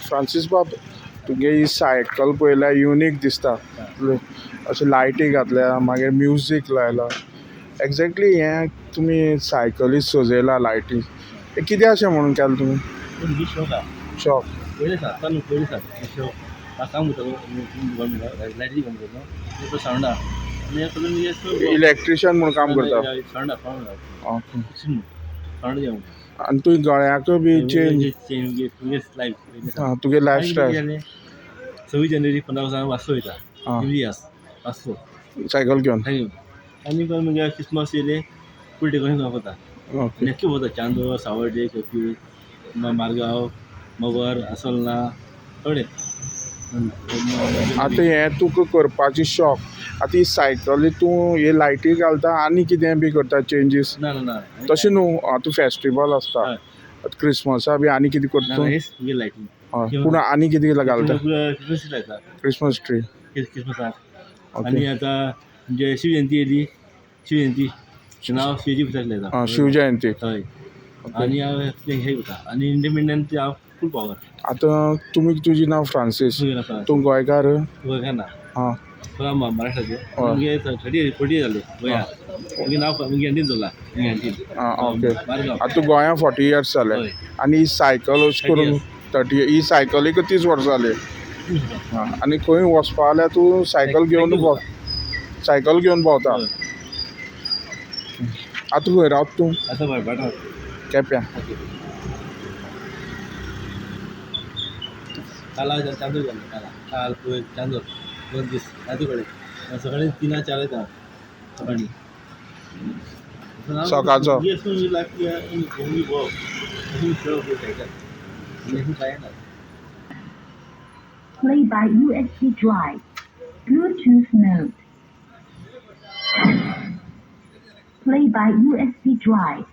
Francis बाब, तुगे ही cycle पळयल्यार युनीक दिसता. अशें लायटी घातल्या, मागीर म्युजीक लायला. एक्झॅक्टली हें तुमी सायकलीच सजयला लायटी, हें कितें अशें म्हणून केलें तुमी? ही शौक हा. शॉक. पयलीं सावन चालू पयलीं सावन शौक. हांव काम करता लायटी काम करता तो सावंड आहा आनी हें करून इलेक्ट्रिशियन म्हणून काम करता. सावंड आहा ओके. सावंड घेवन आनी तुवें गळ्याक बी चेंज, तुगे लायफस्टायल 26 जानेवारी 15 वर्सां वास्को वयता वास्को सायकल घेवन. आनी मागीर क्रिसमस येयले फूल डेकोरेशन करता. ओके. नक्की वता चांदोर सावर्डे केपी मारगांव मगर आसोलना थोडे. आतां हें तुका करपाची शॉक, आतां ही सायकली तूं हे लायटी घालता आनी कितें बी करता चेंजीस? ना ना ना तशें न्हू, आतां फेस्टिवल आसता आतां क्रिसमसा बी आनी कितें करता तूं? हेच तुगे लायटी हय, पूण आनी कितें घालता? क्रिसमस लायता क्रिसमस ट्री. क्रिसमसाक. आनी आतां म्हणजे शिवजयंती येयली शिवजयंती नांव शिवजी पुस्तक लायता. शिवजयंती. हय. आनी हांव हे करता आनी इंडिपेंडन्स डे हांव फूल पावर. आतां तुजें नांव फ्रांसीस, तूं गोंयकार? गोंयकार ना हां. महाराष्ट्राचे. मागीर 40 जाले गोंया. मागीर नांव मागीर एंटीन दवरला आं, ओके. मारगांव. आतां गोंया 40 इयर्स जाले. हय. आनी ही सायकल अशें करून 30, ही सायकलीक 30 वर्सां जाली. हां. आनी खंय वचपा जाल्यार तूं सायकल घेवन भोंवता. हय. आतां खंय रावता तूं? आतां भाटा केप्यां. काला चांदोर गेलो काल पयर चांदोर 2 दीस राती कडेन सकाळीं 3-4 येता सकाळीं सकाळचो. Play by USB drive. Bluetooth mode. Play by USB drive.